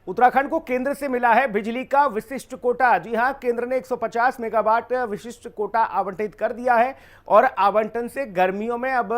उत्तराखंड को केंद्र से मिला है बिजली का विशिष्ट कोटा। जी हां, केंद्र ने 150 मेगावाट विशिष्ट कोटा आवंटित कर दिया है और आवंटन से गर्मियों में अब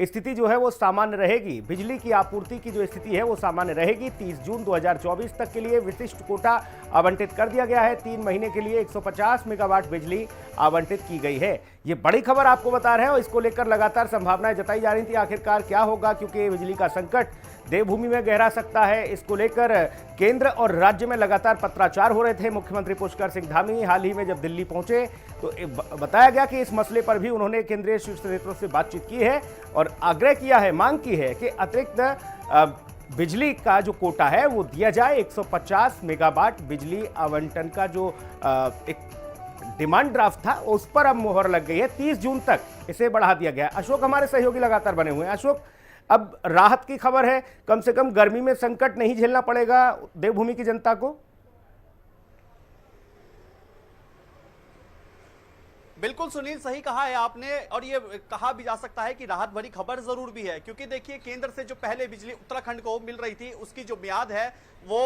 स्थिति जो है वो सामान्य रहेगी। बिजली की आपूर्ति की जो स्थिति है वो सामान्य रहेगी। 30 जून 2024 तक के लिए विशिष्ट कोटा आवंटित कर दिया गया है। 3 महीने के लिए 150 मेगावाट बिजली आवंटित की गई है। ये बड़ी खबर आपको बता रहे हैं और इसको लेकर लगातार संभावनाएं जताई जा रही थी आखिरकार क्या होगा, क्योंकि बिजली का संकट देवभूमि में गहरा सकता है। इसको लेकर केंद्र और राज्य में लगातार पत्राचार हो रहे थे। मुख्यमंत्री पुष्कर सिंह धामी हाल ही में जब दिल्ली पहुंचे तो बताया गया कि इस मसले पर भी उन्होंने केंद्रीय शीर्ष नेताओं से बातचीत की है और आग्रह किया है, मांग की है कि अतिरिक्त बिजली का जो कोटा है वो दिया जाए। 150 मेगावाट बिजली आवंटन का जो एक डिमांड ड्राफ्ट था उस पर अब मुहर लग गई है। 30 जून तक इसे बढ़ा दिया गया। अशोक हमारे सहयोगी लगातार बने हुए हैं। अशोक, अब राहत की खबर है, कम से कम गर्मी में संकट नहीं झेलना पड़ेगा देवभूमि की जनता को। बिल्कुल सुनील, सही कहा है आपने। और ये कहा भी जा सकता है कि राहत भरी खबर जरूर भी है, क्योंकि देखिए केंद्र से जो पहले बिजली उत्तराखंड को मिल रही थी उसकी जो मियाद है वो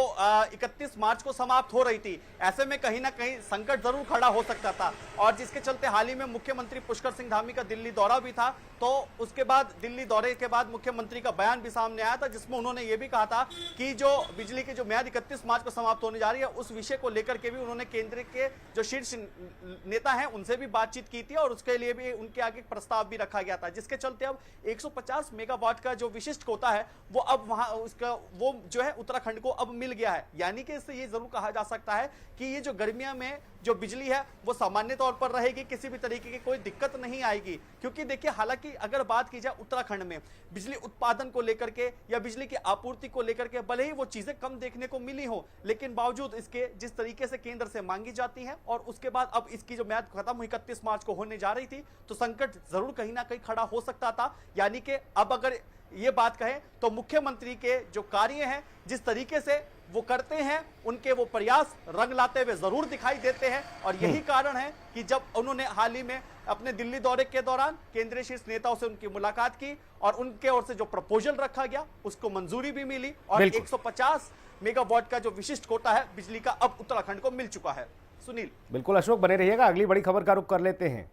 31 मार्च को समाप्त हो रही थी। ऐसे में कहीं ना कहीं संकट जरूर खड़ा हो सकता था और जिसके चलते हाल ही में मुख्यमंत्री पुष्कर सिंह धामी का दिल्ली दौरा भी था। तो उसके बाद दिल्ली दौरे के बाद मुख्यमंत्री का बयान भी सामने आया था, जिसमें उन्होंने ये भी कहा था कि जो बिजली की जो मियाद 31 मार्च को समाप्त होने जा रही है उस विषय को लेकर के भी उन्होंने केंद्र के जो शीर्ष नेता हैं उनसे भी बातचीत की थी और उसके लिए भी उनके आगे एक प्रस्ताव भी रखा गया था, जिसके चलते अब 150 मेगावाट का जो विशिष्ट कोटा है वो अब वहां उसका वो जो है उत्तराखंड को अब मिल गया है। यानी कि इससे ये जरूर कहा जा सकता है कि ये जो गर्मियों में जो बिजली है वो सामान्य तौर पर रहेगी, किसी भी तरीके की कोई दिक्कत नहीं आएगी। क्योंकि देखिए, हालांकि अगर बात की जाए उत्तराखंड में बिजली उत्पादन को लेकर के या बिजली की आपूर्ति को लेकर के भले ही वो चीजें कम देखने को मिली हो, लेकिन बावजूद इसके जिस तरीके से केंद्र से मांगी जाती है और उसके बाद अब इसकी जो म्याद खत्म हुई 31 मार्च को होने जा रही थी, तो संकट जरूर कहीं ना कहीं खड़ा हो सकता था। यानी कि अब अगर ये बात कहें तो मुख्यमंत्री के जो कार्य हैं, जिस तरीके से वो करते हैं, उनके वो प्रयास रंग लाते हुए जरूर दिखाई देते हैं। और यही कारण है कि जब उन्होंने हाल ही में अपने दिल्ली दौरे के दौरान केंद्रीय शीर्ष नेताओं से उनकी मुलाकात की और उनके ओर से जो प्रपोजल रखा गया उसको मंजूरी भी मिली और 150 मेगावाट का जो विशिष्ट कोटा है बिजली का अब उत्तराखंड को मिल चुका है। सुनील, बिल्कुल अशोक, बने रहिएगा। अगली बड़ी खबर का रुख कर लेते हैं।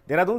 देहरादून